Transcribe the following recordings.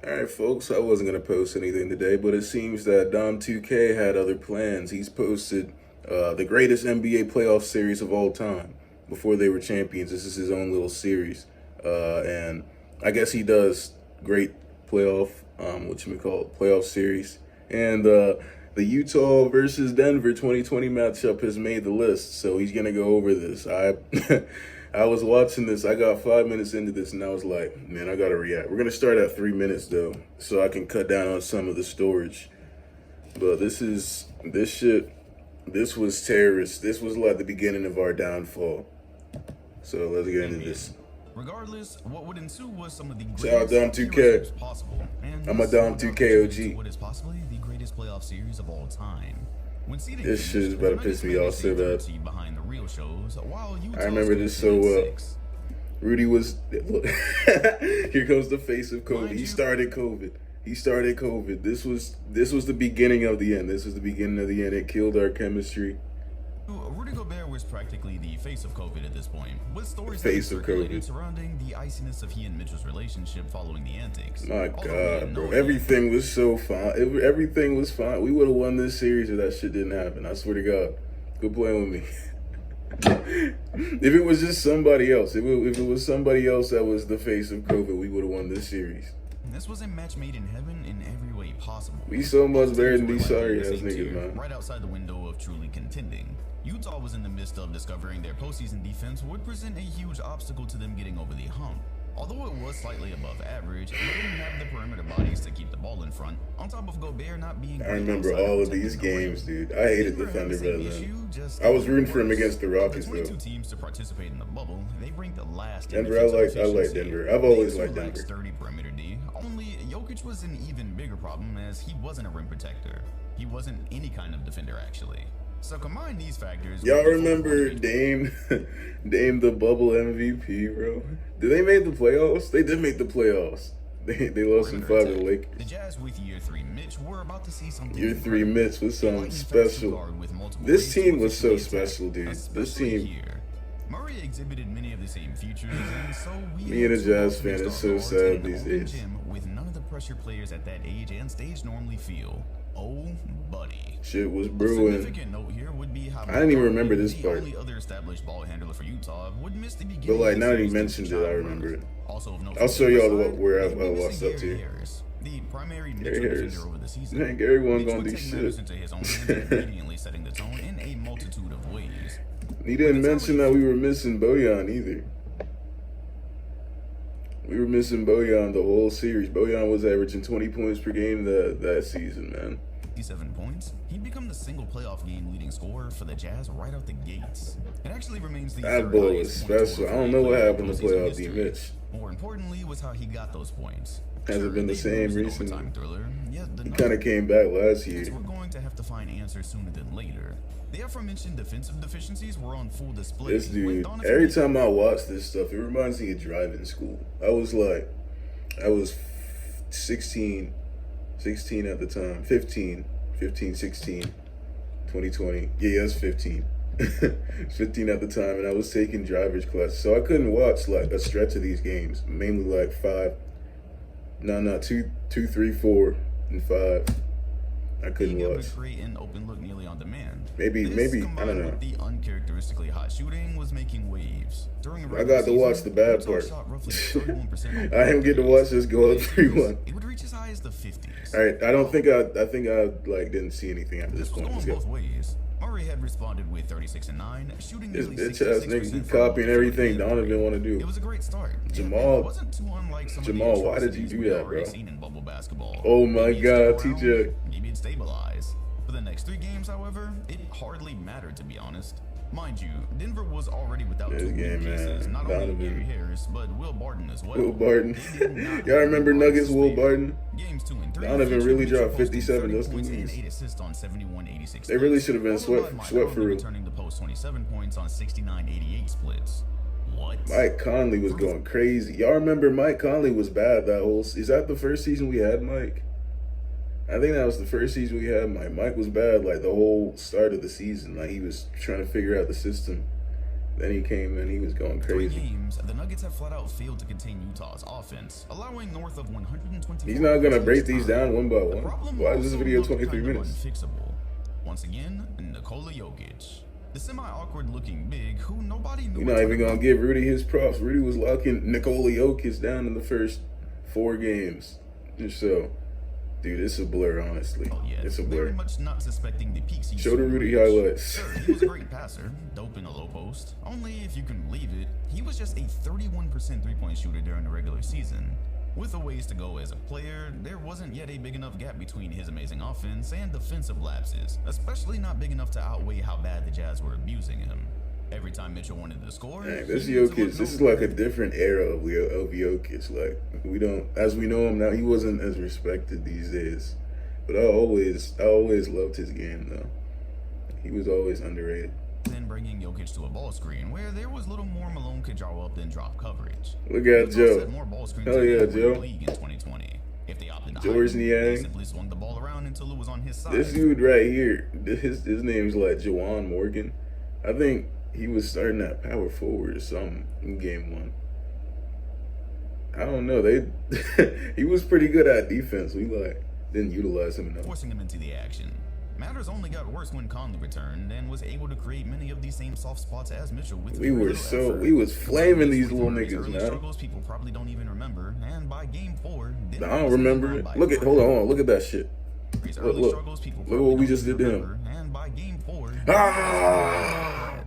Alright, folks, I wasn't going to post anything today, but it seems that Dom2K had other plans. He's posted the greatest NBA playoff series of all time before they were champions. This is his own little series. And I guess he does great playoff, playoff series. And the Utah versus Denver 2020 matchup has made the list, so he's going to go over this. I was watching this. I got 5 minutes into this, and I was like, man, I gotta react. We're gonna start at 3 minutes though, so I can cut down on some of the storage. But this shit. This was terrorist. This was like the beginning of our downfall. So let's get into this. Regardless, what would ensue was some of the Shout out greatest Dom2K. series possible. And I'm a this Dom2K OG. what is possibly the greatest playoff series of all time. When seeding This shit is about to piss me off so bad. behind the real shows, while I remember this so well. Rudy was. Here comes the face of COVID. He started COVID. This was the beginning of the end. This was the beginning of the end. It killed our chemistry. Rudy Gobert was practically the face of COVID at this point, with stories COVID surrounding the iciness of he and Mitchell's relationship following the antics. My God, bro. Everything was so fine. Everything was fine. We would have won this series if that shit didn't happen. I swear to God. Quit playing with me. If it was just somebody else, if it was somebody else that was the face of COVID, we would have won this series. This was a match made in heaven in every way possible. We so much better than these sorry ass niggas, man. Right outside the window of truly contending. Utah was in the midst of discovering their postseason defense would present a huge obstacle to them getting over the hump. Although it was slightly above average, it didn't have the perimeter bodies to keep the ball in front, on top of Gobert not being... I remember all of these games, dude. I hated the Thunder back then. I was rooting for him against the Rockets, though. 22 teams to participate in the bubble, they ranked the last... Denver, I like Denver. I've always liked Denver. Sturdy perimeter D. Only Jokic was an even bigger problem as he wasn't a rim protector. He wasn't any kind of defender, actually. So combine these factors. Y'all remember Dame, Dame the bubble MVP, bro? Did they make the playoffs? They did make the playoffs. They lost in 5 to the Lakers. The Jazz with year 3 Mitch were about to see something. Year 3 Mitch was something special. This team was so special, dude. This team. Murray exhibited many of the same features, and so me and a Jazz fan is so sad these days. With none of the pressure players at that age and stage normally feel. Oh, buddy. Shit was brewing. Significant note here would be how I didn't even remember this the part. only other established ball handler for Utah would miss the beginning. But like now that he of the mentioned it, I remember it. Also of note, I'll show y'all where I lost up to. The primary Gary Harris. over the season. Man, Gary wasn't Mitch gonna would do take shit. matters into his own hands, immediately setting the tone in a multitude of ways. He didn't mention that we were missing Bojan either. We were missing Bojan the whole series. Bojan was averaging 20 points per game that season, man. 57 points, he'd become the single playoff game leading scorer for the Jazz right out the gates. It actually remains the that boy was special. I don't know what happened to playoff D Mitch. More importantly was how he got those points. Hasn't been the same recently. Thriller, he kind of came back last year. We're going to have to find answers sooner than later. The aforementioned defensive deficiencies were on full display. This dude, every time I watch this stuff, it reminds me of driving school. I was 16 at the time, 15, 16, 2020. Yeah, that's 15. 15 at the time, and I was taking driver's class, so I couldn't watch like a stretch of these games. Mainly like 2, 3, 4, and 5. I couldn't watch. An open look nearly on demand. Maybe I don't know. The uncharacteristically hot shooting was making waves. During I got to watch the bad part. I didn't get to watch this go up 3-1. It would reach as high as the 50s. All right, I think I like didn't see anything after this point. Let's go. Both ways. Murray had responded with 36 and 9, shooting this nearly bitch ass nigga, he copying everything Donovan want to do. It was a great start. Jamal, why did you do that, bro? Oh my God, TJ. Maybe it stabilized. For the next 3 games, however, it hardly mattered, to be honest. Mind you, Denver was already without 2 game, pieces, man. not only Gary Harris, but Will Barton as well. Will Barton. Y'all remember Nuggets Will Barton? Games 2 and 3. Donovan really dropped 57 just to lose. 8 assists on 71-86. They really should have been sweat for real. Turning the post 27 points on 69-88 splits. What? Mike Conley was going crazy. Y'all remember Mike Conley was bad that whole... Is that the first season we had Mike? I think that was the first season we had Mike. Mike was bad like the whole start of the season. Like he was trying to figure out the system. Then he came in, he was going 3 crazy. games, the Nuggets have flat out failed to contain Utah's offense, allowing north of 120. He's not gonna break these down one by The one. problem Why is this also video looked 23 kind of minutes? unfixable. Once again, Nikola Jokic. The semi-awkward looking big who nobody knew. You're not even gonna give Rudy his props. Rudy was locking Nikola Jokic down in the first 4 games. Just so. Dude, it's a blur, honestly. It's a blur. Very much not suspecting the peaks he Show the Rudy reached. highlights. Sure, he was a great passer, dope in the low post. Only if you can believe it, he was just a 31% three-point shooter during the regular season. With a ways to go as a player, there wasn't yet a big enough gap between his amazing offense and defensive lapses, especially not big enough to outweigh how bad the Jazz were abusing him. Every time Mitchell wanted to score, Dang, this he needed to Jokic, look this is no like a further. different era of Jokic. Like, we don't, as we know him now, he wasn't as respected these days. But I always loved his game, though. He was always underrated. Then bringing Jokic to a ball screen where there was little more Malone could draw up than drop coverage. Look Utah at Joe. set more ball screens Hell than yeah, anyone in Joe. the league in 2020. If they opted to George hide him, they Niang. simply swung the ball around until it was on his side. This dude right here, his name's like Jawan Morgan. I think he was starting at power forward or something in game 1. I don't know. He was pretty good at defense. We didn't utilize him enough. Forcing him into the action. Matters only got worse when Conley returned and was able to create many of these same soft spots as Mitchell with very little effort. We was flaming these little His niggas, early man. struggles people probably don't even remember, and by game 4, I don't remember it. Hold on, look at that shit. His Look, early look. struggles people Look probably what we don't just even did to him. remember, and by game 4, Ah!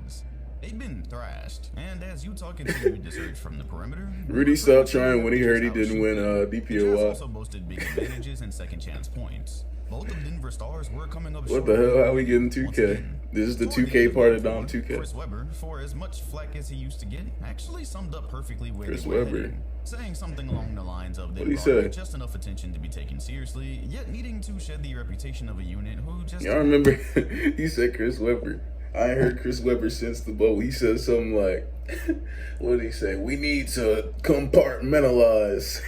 they've been thrashed, and as Utah continued to surge from the perimeter, Rudy stopped trying when he heard he didn't win The Jazz DPOY. also boasted big advantages and second chance points. Both of Denver's stars were coming up What short. the hell? How we getting Once 2K? again, This is the toward 2K end part of game Dom four, 2K. Chris Webber, for as much flack as he used to get, actually summed up perfectly where Chris they were Webber. heading, saying something along the lines of they What'd he brought say? in just enough attention to be taken seriously, yet needing to shed the reputation of a unit who just Y'all remember he said Chris Webber. I ain't heard Chris Webber since the bubble. He said something like, what did he say? We need to compartmentalize.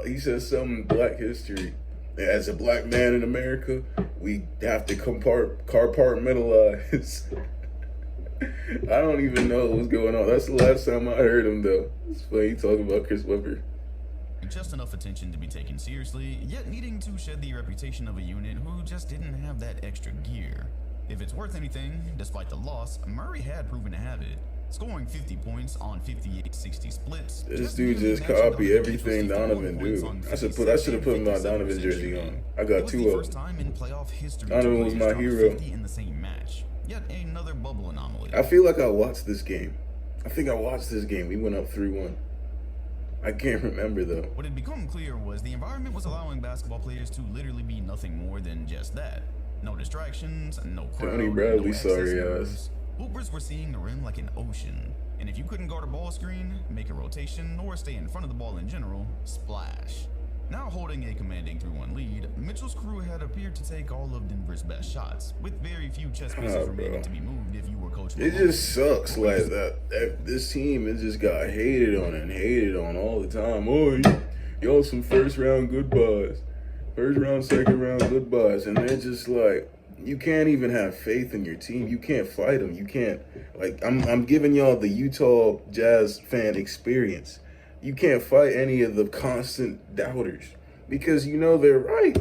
He said something Black history. As a black man in America, we have to compartmentalize. I don't even know what's going on. That's the last time I heard him, though. It's funny talking about Chris Webber. just enough attention to be taken seriously, yet needing to shed the reputation of a unit who just didn't have that extra gear. If it's worth anything, despite the loss, Murray had proven to have it, scoring 50 points on 58-60 splits. This dude barely just matching copy Donovan's everything 51 Donovan points do. on I should 56 have put my and Donovan 57% jersey shooting. on. I It got was 2 the of first them. time in playoff history Donovan two was players my dropped hero. 50 in the same match. Yet another bubble anomaly. I feel like I watched this game. I think I watched this game. We went up 3-1. I can't remember though. What had become clear was the environment was allowing basketball players to literally be nothing more than just that. No distractions, no crowd, Tony Bradley, no excess sorry nerves. ass. Hoopers were seeing the rim like an ocean. And if you couldn't guard a ball screen, make a rotation, or stay in front of the ball in general, splash. Now holding a commanding 3-1 lead, Mitchell's crew had appeared to take all of Denver's best shots, with very few chess pieces remaining to be moved if you were Coach It Malone. just sucks like that. This team, it just got hated on and hated on all the time. Oh, y'all some first round goodbyes. First round, second round goodbyes. And they're just like, you can't even have faith in your team. You can't fight them. You can't, like, I'm giving y'all the Utah Jazz fan experience. You can't fight any of the constant doubters because you know they're right.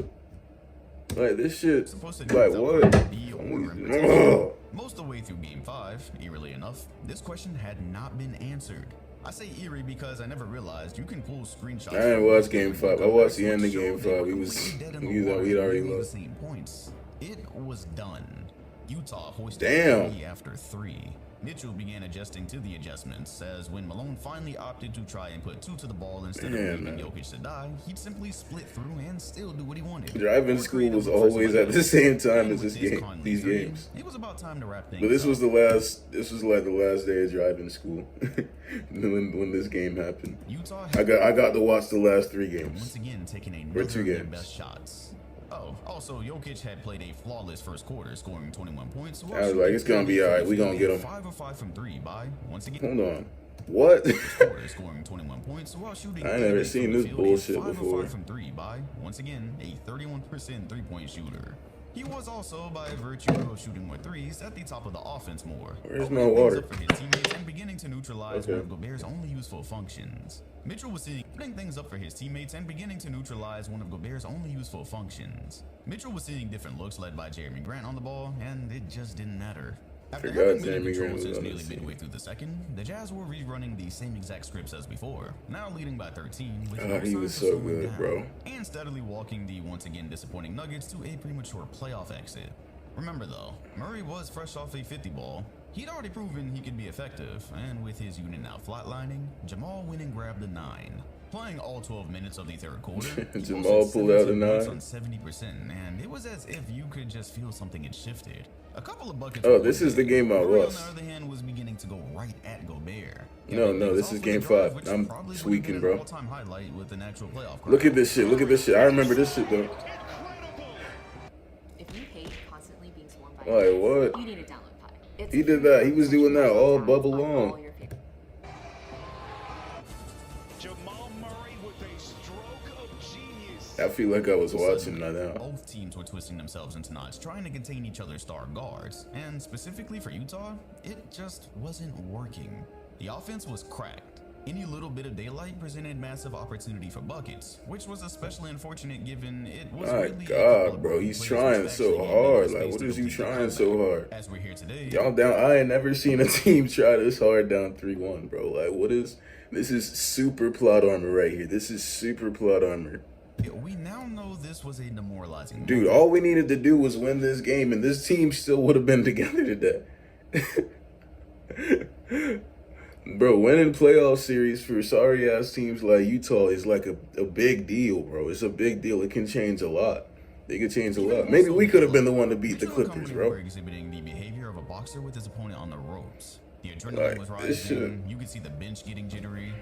Like, this shit, Supposed to like, be what? be or Ugh. Most of the way through Game 5, eerily enough, this question had not been answered. I say eerie because I never realized you can pull screenshots. I didn't watch Game 5. I watched the end of Game 5. We'd already the lost. same points. It was done. Utah hoisted Damn. 3 after 3. Mitchell began adjusting to the adjustments, as when Malone finally opted to try and put 2 to the ball instead Damn, of leaving man. Jokic to die, he'd simply split through and still do what he wanted. Driving Or school create a was loop for always somebody at the else. same time And as with this this game, Conley these three, games. It was about time to wrap things But this was up. this was like the last day of driving school when this game happened. Utah I got to watch the last 3 games. once again taking Or another 2 of their games. best shots. Oh, also, Jokic had played a flawless first quarter, scoring 21 points. I was like, it's gonna be alright. We gonna get him. 5 of 5 from 3 by, once again, Hold on. What? quarter, scoring 21 points while shooting. I ain't never 38 seen from the this field, bullshit 5 of before. 5 from 3 by, once again, a 31% three-point shooter. He was also, by virtue of shooting more threes, at the top of the offense more. Where's my Opening things water? up for his teammates and beginning to neutralize one of Gobert's only useful functions. Mitchell was seeing putting things up for his teammates and beginning to neutralize one of Gobert's only useful functions. Mitchell was seeing different looks led by Jeremy Grant on the ball, and it just didn't matter. After having been in control since nearly midway through the second, the Jazz were rerunning the same exact scripts as before, now leading by 13 with no he was signs of so slowing good, down, bro. and steadily walking the once again disappointing Nuggets to a premature playoff exit. Remember though, Murray was fresh off a 50 ball. He'd already proven he could be effective, and with his unit now flatlining, Jamal went and grabbed the 9. Playing all 12 minutes of the third quarter, Jamal pulled out a 9 on 70%, and it was as if you could just feel something had shifted. A couple of buckets. Oh, this is the game I Murray, lost. on the other hand, was beginning to go right at Gobert. No, this is game 5. I'm tweaking, bro. All-time highlight with an actual playoff crowd. Look at this shit. Look at this shit. I remember this shit though. If you hate constantly being swarmed by Like what? you need a download pod. It's He did that. He was doing that all bubble long. Jamal Murray with a stroke of genius. I feel like I was watching that now. Both teams were twisting themselves into knots, trying to contain each other's star guards, and specifically for Utah, it just wasn't working. The offense was cracked. Any little bit of daylight presented massive opportunity for buckets, which was especially unfortunate given it was My really God, bro, he's trying so hard. Like, what is you trying so hard? As we're here today, Y'all down. I ain't never seen a team try this hard down 3-1, bro. Like, what is this? Is super plot armor right here. This is super plot armor. we now know this was a demoralizing Dude, all we needed to do was win this game, and this team still would have been together today. Bro, winning playoff series for sorry ass teams like Utah is like a big deal, bro. It's a big deal. It can change a lot. It could change a lot. Maybe we could have been the one to beat the Clippers, bro. Were exhibiting the behavior of a boxer with his opponent on the ropes. The adrenaline was rising. You could see the bench getting jittery.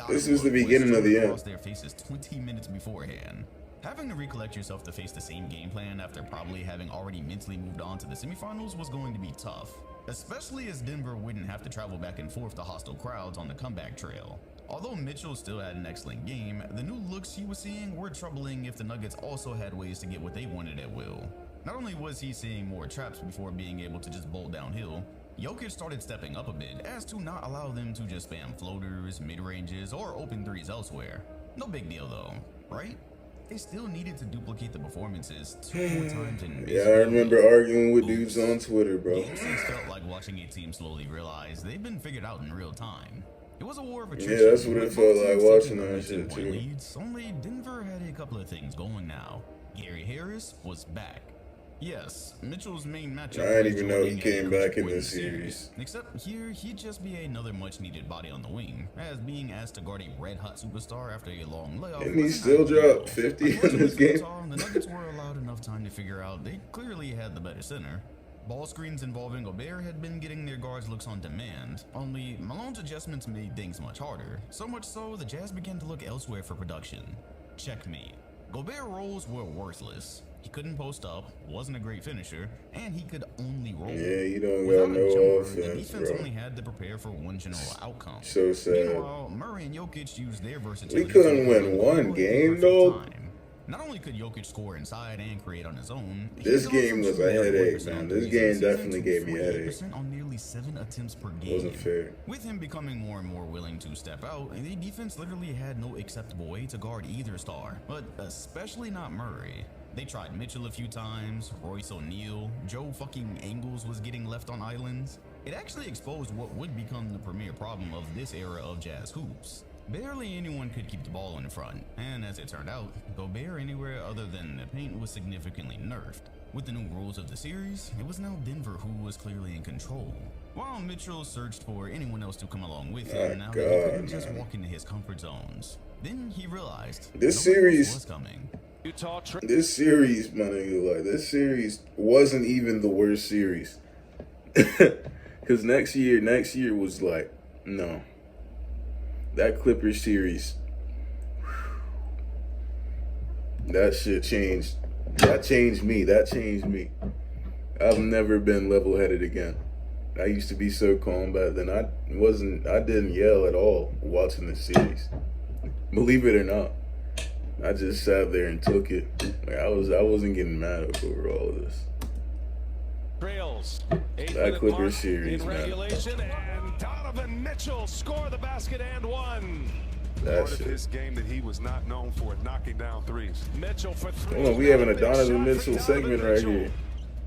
This is the beginning of the end. Across their faces 20 minutes beforehand. Having to recollect yourself to face the same game plan after probably having already mentally moved on to the semifinals was going to be tough, especially as Denver wouldn't have to travel back and forth to hostile crowds on the comeback trail. Although Mitchell still had an excellent game, the new looks he was seeing were troubling if the Nuggets also had ways to get what they wanted at will. Not only was he seeing more traps before being able to just bolt downhill, Jokic started stepping up a bit as to not allow them to just spam floaters, mid-ranges, or open threes elsewhere. No big deal though, right? They still needed to duplicate the performances 2 more times in Yeah, I remember arguing with dudes on Twitter, bro. Game 6 felt like watching a team slowly realize they've been figured out in real time. It was a war of attrition. Yeah, that's what it felt like watching that shit too. Leads, only Denver had a couple of things going now. Gary Harris was back. Yes, Mitchell's main matchup. I didn't was even know he Jordan came at back in point this series. Except here, he'd just be another much-needed body on the wing, as being asked to guard a red-hot superstar after a long layoff. And he wasn't still ideal. dropped 50 in this Unfortunately, game. Utah, the Nuggets were allowed enough time to figure out they clearly had the better center. Ball screens involving Gobert had been getting their guards looks on demand, only Malone's adjustments made things much harder, so much so the Jazz began to look elsewhere for production. Checkmate. Gobert rolls were worthless. He couldn't post up, wasn't a great finisher, and he could only roll. Yeah, you don't Without got a no jumper, the offense, defense bro. only had to prepare for one general outcome. So sad. Meanwhile, Murray and Jokic used their versatility. We couldn't to win create one a game, perfect dog. time. Not only could Jokic score inside and create on his own, he This could also game was shoot a nearly headache, 40% man. on This threes game this season definitely to gave me a headache. 48% on nearly 7 attempts per game. Wasn't fair. With him becoming more and more willing to step out, the defense literally had no acceptable way to guard either star, but especially not Murray. They tried Mitchell a few times, Royce O'Neal, Joe fucking Ingles was getting left on islands. It actually exposed what would become the premier problem of this era of Jazz hoops. Barely anyone could keep the ball in front, and as it turned out, Gobert anywhere other than the paint was significantly nerfed. With the new rules of the series, it was now Denver who was clearly in control. While Mitchell searched for anyone else to come along with him, now that he couldn't just walk into his comfort zones. Then he realized This nobody else series- was coming. This series, my nigga, like, this series wasn't even the worst series. Because next year was like, no. That Clippers series, that shit changed. That changed me. I've never been level-headed again. I used to be so calm back then. I didn't yell at all watching this series. Believe it or not. I just sat there and took it. Like I wasn't getting mad over all of this. Trails. That Clippers series, in man. regulation, and Donovan Mitchell score the basket and one. That Part of shit. his game that he was not known for, knocking down threes. Mitchell for three. Hold on, we having a Big shot Donovan for Mitchell Donovan segment right Mitchell. here.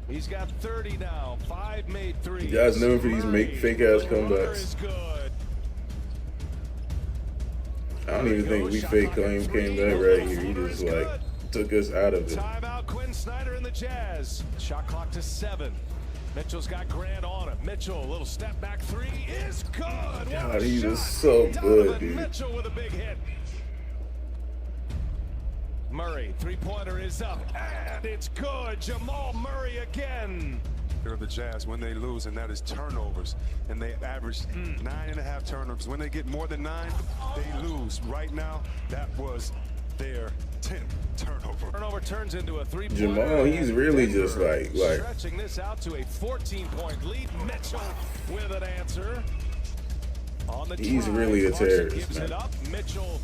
He's got 30 now. 5 made threes. You guys known for these fake ass The runner comebacks. is good. I don't even think we fake came back right here. He just like took us out of it. Timeout, Quinn Snyder and the Jazz. Shot clock to 7. Mitchell's got Grant on him. Mitchell, a little step back three is good. What God, a he shot. was so good, Donovan dude. Mitchell with a big hit. Murray, three-pointer is up, and it's good. Jamal Murray again. Of the Jazz when they lose, and that is turnovers, and they average 9.5 turnovers. When they get more than 9, they lose. Right now, that was their 10th turnover. Turnover turns into a three-pointer. Jamal, he's and really Denver just like stretching this out to a 14-point lead. Mitchell with an answer. On the He's drive, really a Clarkson terrorist, gives man. it up. Mitchell.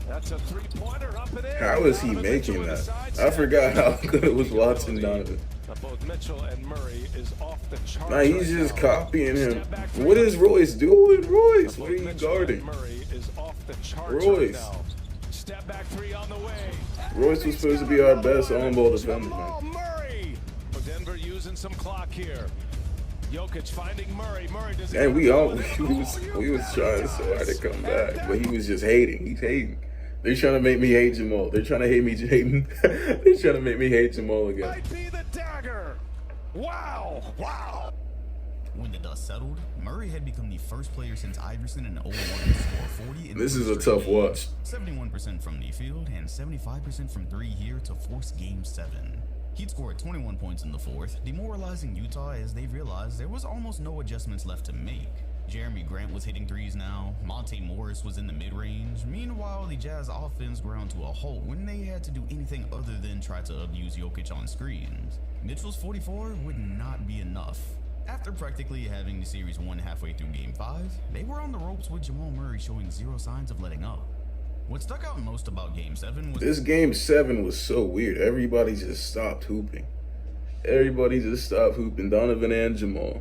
That's a three-pointer up and in. how is he Donovan Mitchell making with a that? side I step. forgot how good it was watching Donovan. Both Mitchell and Murray is off the charts. Nah, he's right just now. copying him. Step back three. What is Royce doing? Royce, what are Both you Mitchell and guarding? Murray is off the charts right Royce. now. Step back three on the way. Royce was supposed to be our best on-ball defender, Jamal man. Murray. Denver using some clock here. Jokic finding Murray. Murray does. And we was trying so hard to come back, but he was just hating. He's hating. They're trying to make me hate Jamal. They're trying to hate me hating. They're trying to make me hate Jamal again. Might be the dagger. Wow. Wow. When the dust settled, Murray had become the first player since Iverson in 01 to score 40 in This is three a straight tough watch. games, 71% from the field and 75% from three here to force Game 7. He'd scored 21 points in the fourth, demoralizing Utah as they realized there was almost no adjustments left to make. Jeremy Grant was hitting threes now, Monte Morris was in the mid-range. Meanwhile, the Jazz offense ground to a halt when they had to do anything other than try to abuse Jokic on screens. Mitchell's 44 would not be enough. After practically having the series won halfway through Game 5, they were on the ropes with Jamal Murray showing zero signs of letting up. What stuck out most about Game 7 was This game 7 was so weird. Everybody just stopped hooping. Everybody just stopped hooping. Donovan and Jamal.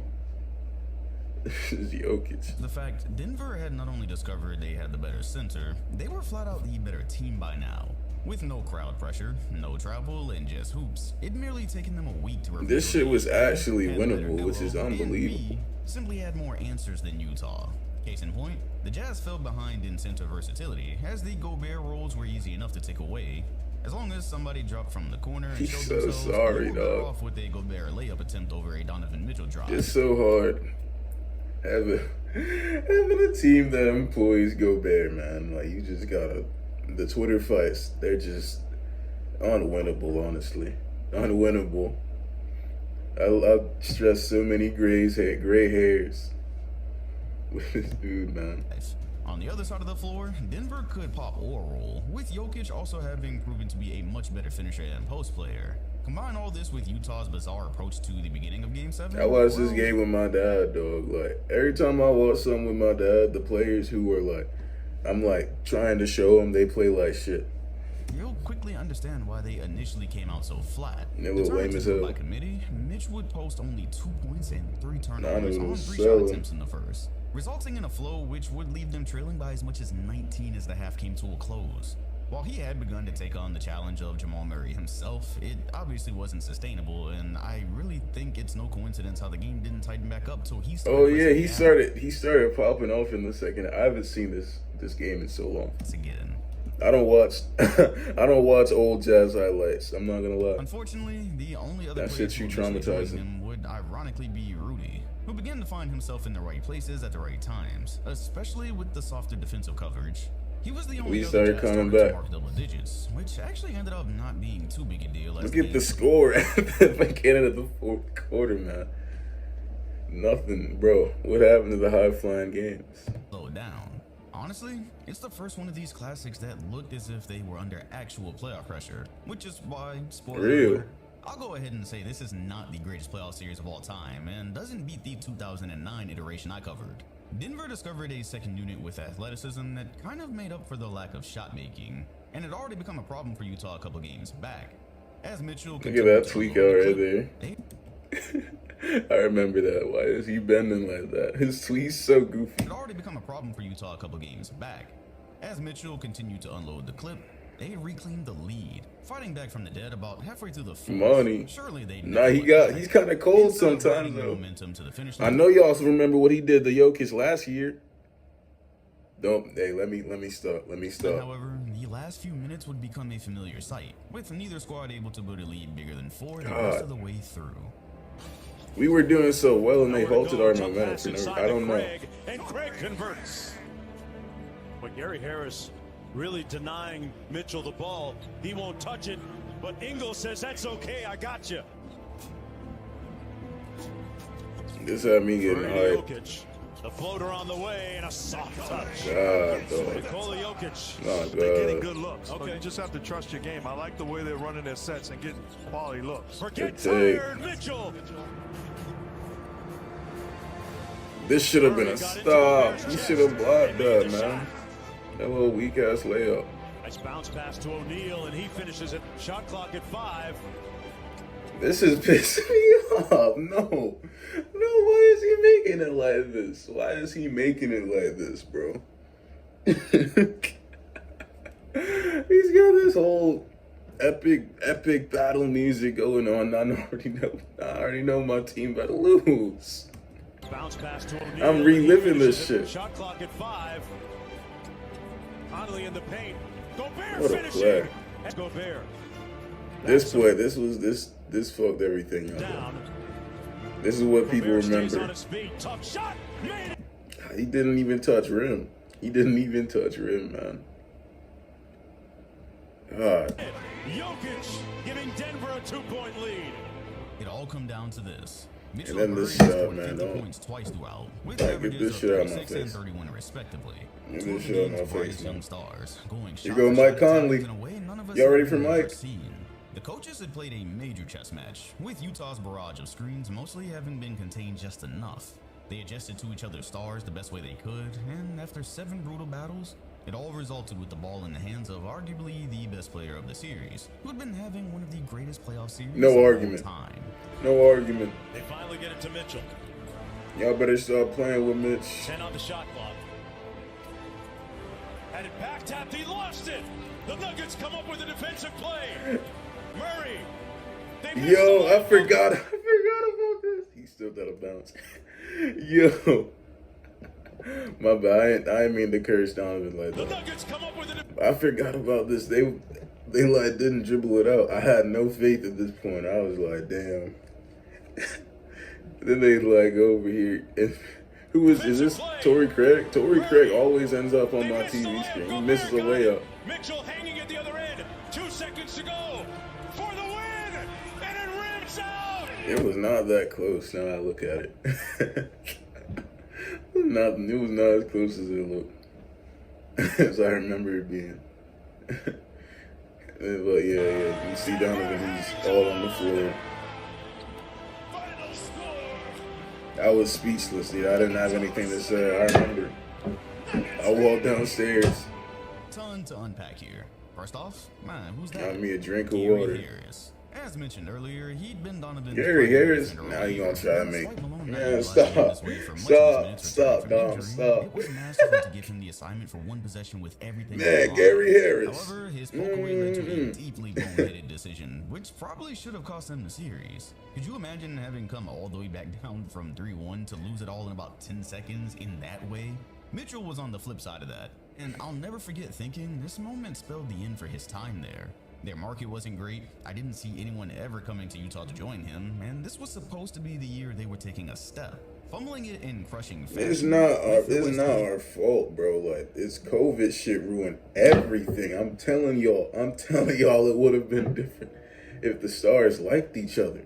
This is Jokic. the fact Denver had not only discovered they had the better center, they were flat out the better team by now. With no crowd pressure, no travel, and just hoops, it merely taken them a week to reveal This shit was actually had a better winnable, which is duo, and unbelievable. B, simply had more answers than Utah. Case in point, the Jazz fell behind in center versatility, as the Gobert roles were easy enough to take away. As long as somebody dropped from the corner and He's showed so themselves, sorry, they were better dog. off with a Gobert layup attempt over a Donovan Mitchell drive. It's so hard having a team that employs Gobert, man. Like, you just gotta. The Twitter fights, they're just unwinnable, honestly. Unwinnable. I stress so many gray hairs with this dude, man. On the other side of the floor, Denver could pop or roll, with Jokic also having proven to be a much better finisher and post player. Combine all this with Utah's bizarre approach to the beginning of Game 7. I watched this well, game with my dad, dog. Like, every time I watch something with my dad, the players who are like, I'm like trying to show them they play like shit. You'll quickly understand why they initially came out so flat. They look Determined lame to as do it hell. By committee, Mitch would post only 2 points and 3 turnovers Donovan on was 3 shot selling. attempts in the first, resulting in a flow which would leave them trailing by as much as 19 as the half came to a close. While he had begun to take on the challenge of Jamal Murray himself, it obviously wasn't sustainable, and I really think it's no coincidence how the game didn't tighten back up till he started. Oh yeah, pressing he started popping off in the second. I haven't seen this game in so long. the again. I don't watch old Jazz highlights. I'm not gonna lie. Unfortunately, the only other That player shit's who too initially joined traumatizing. him would ironically be Rudy, who began to find himself in the right places at the right times, especially with the softer defensive coverage. He was the only We other started Jazz coming starter to back. mark double digits, which actually ended up not being too big a deal. As Look at the score at the beginning of the fourth quarter, man. Nothing, bro. What happened to the high flying games? slowed down. Honestly, it's the first one of these classics that looked as if they were under actual playoff pressure, which is why, spoiler Real. alert, I'll go ahead and say this is not the greatest playoff series of all time and doesn't beat the 2009 iteration I covered. Denver discovered a second unit with athleticism that kind of made up for the lack of shot making. and it already become a problem for Utah a couple games back. As Mitchell Look at that tweak out right there. I remember that. Why is he bending like that? His tweet's so goofy. It already become a problem for Utah a couple games back. As Mitchell continued to unload the clip, they reclaimed the lead, fighting back from the dead about halfway through the fourth. Money. Surely they Nah, he's kind of cold sometimes though. Momentum to the finish I line. know y'all also remember what he did to Jokic last year. Don't. Hey, let me stop. However, the last few minutes would become a familiar sight, with neither squad able to build a lead bigger than 4 the rest of the way through. We were doing so well and they Nowhere to halted go, our jump pass momentum. inside I don't to know. Craig, and Craig converts. But Gary Harris really denying Mitchell the ball. He won't touch it, but Ingles says, that's okay, I got you. This had me getting hyped. Jokic, the floater on the way, and a soft touch. God, dog. Nikola Jokic. Nah, They're getting God. good looks. So Okay. you just have to trust your game. I like the way they're running their sets and getting quality looks. Forget Good take. tired, Mitchell. This should have been a stop. You should have blocked that, man. That little weak ass layup. Nice bounce pass to O'Neal, and he finishes it. Shot clock at 5. This is pissing me off. No, why is he making it like this? Why is he making it like this, bro? He's got this whole epic battle music going on. I already know my team about to lose. Bounce pass to O'Neal. I'm reliving this shit. Shot clock at 5. Conley in the paint. Gobert What a finishing. play. That's Gobert. This play, this fucked everything up. Down. This is what people Gobert stays on remember. his feet. Tough shot. Made it. He didn't even touch rim. Man. God. Jokic giving Denver a 2-point lead. It all come down to this. Mitchell then this Murray shot, scored man, 50 don't- points twice throughout, with Like, get averages this of shit out of my 36 and face. 31 respectively. Get Two this of shit out of the league's my brightest face, young man. stars, going Here shot go for Mike shot attacks Conley. in a way none of us Y'all ready have for ever Mike? seen. The coaches had played a major chess match, with Utah's barrage of screens mostly having been contained just enough. They adjusted to each other's stars the best way they could, and after 7 brutal battles, it all resulted with the ball in the hands of arguably the best player of the series, who had been having one of the greatest playoff series No of all argument. time. No argument. They finally get it to Mitchell. Y'all better start playing with Mitch. 10 on the shot clock. Had it back tapped. He lost it. The Nuggets come up with a defensive play. Murray. They missed Yo, the I forgot about this. He still got a bounce. Yo. My bad. I didn't mean to curse Donovan like The that. Nuggets come up with a I forgot about this. They like didn't dribble it out. I had no faith at this point. I was like, damn. Then they like go over here. And who is this? Torrey Craig? Torrey Craig always ends up on my TV screen. He misses a layup. Mitchell hanging at the other end. 2 seconds to go for the win, and it rims out. It was not that close. Now I look at it. It was not as close as it looked. As I remember it being. But yeah. You see Donovan, he's all on the floor. Final score. I was speechless, dude. I didn't have anything to say. I remember. I walked downstairs. Ton to unpack here. First off, man, who's that? Got me a drink of Gary water. Harris. As mentioned earlier, he'd been Donovan's Gary primary Harris? defender Now all you year. gonna try to make- Despite Malone not Man, utilizing him stop. this way for much of his Stop. minutes Stop, returning from Dom. injury, Stop. It was masterful to give him the assignment for one possession with everything on the Man, line. Gary Harris. However, his poke away led to a deeply boneheaded decision, which probably should have cost him the series. Could you imagine having come all the way back down from 3-1 to lose it all in about 10 seconds in that way? Mitchell was on the flip side of that, and I'll never forget thinking this moment spelled the end for his time there. Their market wasn't great. I didn't see anyone ever coming to Utah to join him, and this was supposed to be the year they were taking a step. Fumbling it in crushing fashion. It's not our fault, bro. Like, this COVID shit ruined everything. I'm telling y'all it would have been different if the stars liked each other.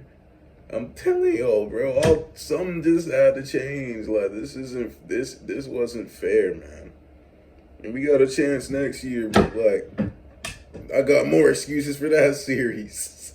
I'm telling y'all, bro. Something just had to change. Like, this wasn't fair, man. And we got a chance next year, but like, I got more excuses for that series.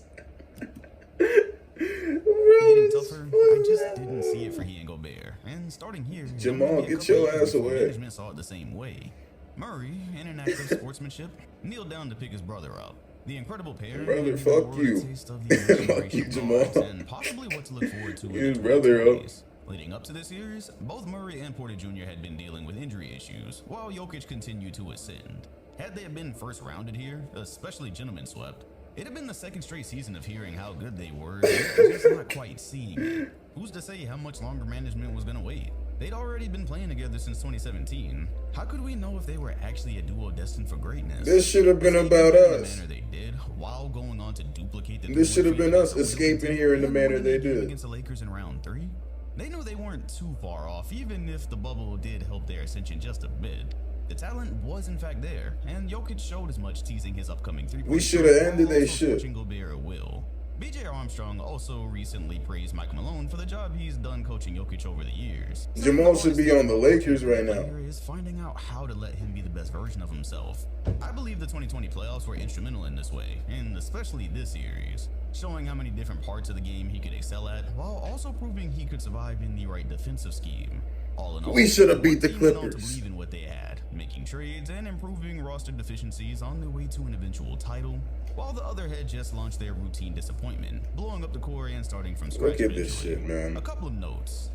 Getting tougher, I just didn't see it for he and Gobert. And starting here, Jamal, maybe a get couple your years ass before away. Management saw it the same way. Murray, in an act of sportsmanship, kneeled down to pick his brother up. The incredible pair Brother, gave fuck the world you. a taste of the Fuck you, generation Jamal. vibes and possibly what to look forward to in His the brother, 2020s. Leading up to this series, both Murray and Porter Jr. had been dealing with injury issues, while Jokic continued to ascend. Had they been first rounded here, especially gentlemen swept, it'd have been the second straight season of hearing how good they were, just not quite seeing it. Who's to say how much longer management was gonna wait? They'd already been playing together since 2017. How could we know if they were actually a duo destined for greatness? This should have been about In the us. manner they did, while going on to duplicate the This should have been us Golden escaping State here in the and manner winning they the game did. against the Lakers in round 3. They knew they weren't too far off, even if the bubble did help their ascension just a bit. The talent was in fact there, and Jokic showed as much, teasing his upcoming three-point We should have shot, ended while they also shit. torching Gobert at will. BJ Armstrong also recently praised Mike Malone for the job he's done coaching Jokic over the years. Jamal should be on the Lakers right now. Player is finding out how to let him be the best version of himself. I believe the 2020 playoffs were instrumental in this way, and especially this series, showing how many different parts of the game he could excel at, while also proving he could survive in the right defensive scheme. All in all, We should have beat the one team went on to Clippers. believe in what they had, making trades and improving roster deficiencies on their way to an eventual title, while the other had just launched their routine disappointment, blowing up the core and starting from scratch. Look at this eventually. shit, man. A couple of notes.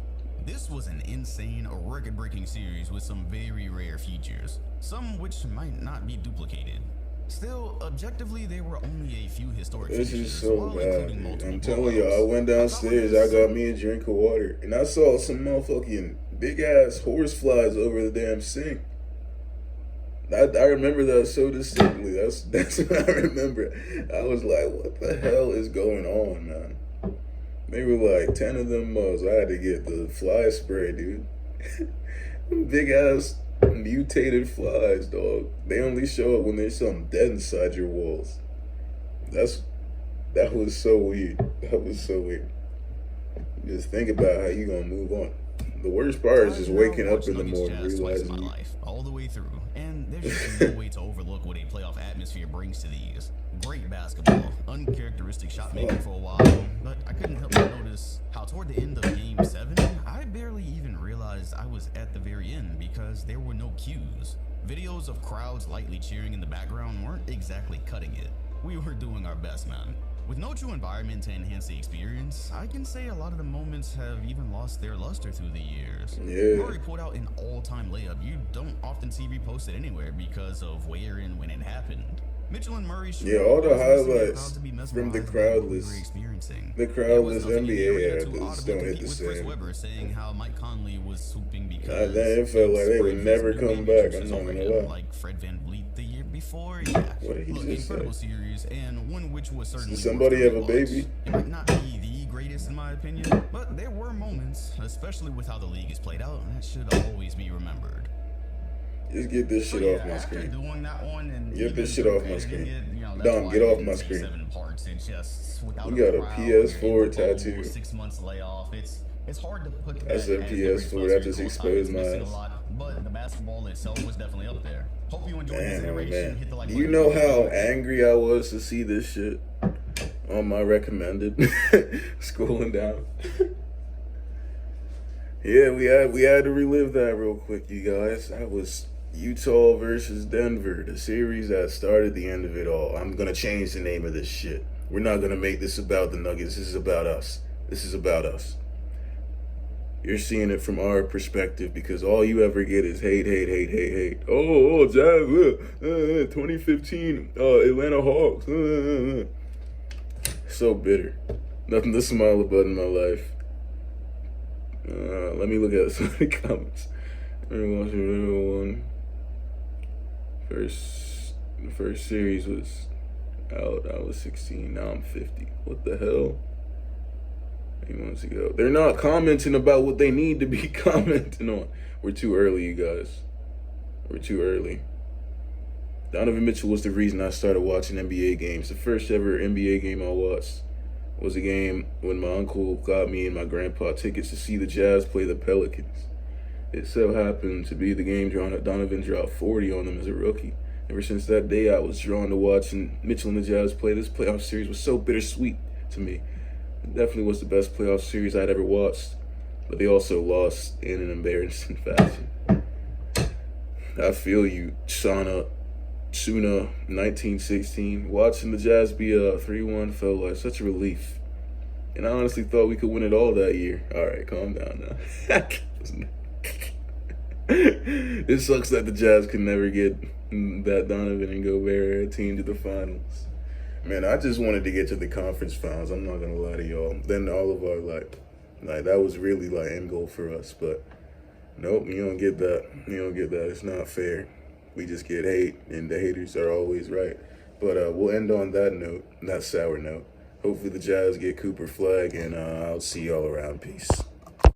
This was an insane, record-breaking series with some very rare features, some which might not be duplicated. Still, objectively, there were only a few historic This is finishes, so while bad, including dude. multiple I'm telling you, I blowouts. went On top of downstairs, this, I got me a drink of water, and I saw some motherfucking big ass horse flies over the damn sink. I remember that so distinctly. That's what I remember. I was like, what the hell is going on, man? They were like 10 of them mugs. I had to get the fly spray, dude. Big ass mutated flies, dog. They only show up when there's something dead inside your walls. That was so weird. That was so weird. Just think about how you gonna move on. The worst part is just waking up in the morning Nuggets Jazz twice in my realizing life, all the way through, and there's just no way to overlook what a playoff atmosphere brings to these. Great basketball, uncharacteristic shot making for a while, but I couldn't help but notice how toward the end of Game 7, I barely even realized I was at the very end because there were no cues. Videos of crowds lightly cheering in the background weren't exactly cutting it. We were doing our best, man. With no true environment to enhance the experience, I can say a lot of the moments have even lost their luster through the years. Yeah. Murray pulled out an all-time layup you don't often see reposted anywhere because of where and when it happened. Mitchell and Murray Yeah, all the was missing the highlights crowd to be from the mesmerized by what we crowdless- were experiencing. the There was crowdless nothing in the NBA arena era to just audibly don't hit compete the with Chris same. Webber saying how Mike Conley was swooping because It felt like they would spread never his come new back, matrices I'm not over gonna him, lie. like Fred VanVleet the year before. Yeah, What did he look, just say? incredible series and one which was certainly Did somebody worth have the a rewatch. baby? It might not be the greatest in my opinion, but there were moments, especially with how the league is played out, that should always be remembered. Just get this shit off my After screen. doing that one and Get even this shit off my editing screen. it, you know, that's Dom, why get I off did my say screen. 7 parts. It's just without You got a crowd, PS4 you're in the bubble, tattoo. 6 months layoff. It's hard to put that That's a as the PS4, great that plus just you're exposed my missing a ass. lot, but the basketball itself was definitely up there. Hope you enjoyed this Damn, iteration. man. Hit the like Do you button. know how angry I was to see this shit on my recommended? Scrolling down. Yeah, we had to relive that real quick, you guys. That was Utah versus Denver, the series that started the end of it all. I'm gonna change the name of this shit. We're not gonna make this about the Nuggets. This is about us. This is about us. You're seeing it from our perspective because all you ever get is hate, hate, hate, hate, hate. Oh, Jazz, 2015 Atlanta Hawks. So bitter. Nothing to smile about in my life. Let me look at some of the comments. Everyone. The first series was out. I was 16. Now I'm 50. What the hell? 8 months ago. They're not commenting about what they need to be commenting on. We're too early, you guys. We're too early. Donovan Mitchell was the reason I started watching NBA games. The first ever NBA game I watched was a game when my uncle got me and my grandpa tickets to see the Jazz play the Pelicans. It so happened to be the game Donovan dropped 40 on them as a rookie. Ever since that day, I was drawn to watching Mitchell and the Jazz play. This playoff series was so bittersweet to me. It definitely was the best playoff series I'd ever watched, but they also lost in an embarrassing fashion. I feel you, Shauna Shuna, 1916. Watching the Jazz be 3-1 felt like such a relief. And I honestly thought we could win it all that year. All right, calm down now. It sucks that the Jazz could never get that Donovan and Gobert team to the finals. Man, I just wanted to get to the conference finals. I'm not gonna lie to y'all. Then all of our like that was really like end goal for us. But nope, you don't get that. You don't get that. It's not fair. We just get hate, and the haters are always right. But we'll end on that note, that sour note. Hopefully the Jazz get Cooper Flag, and I'll see y'all around. Peace.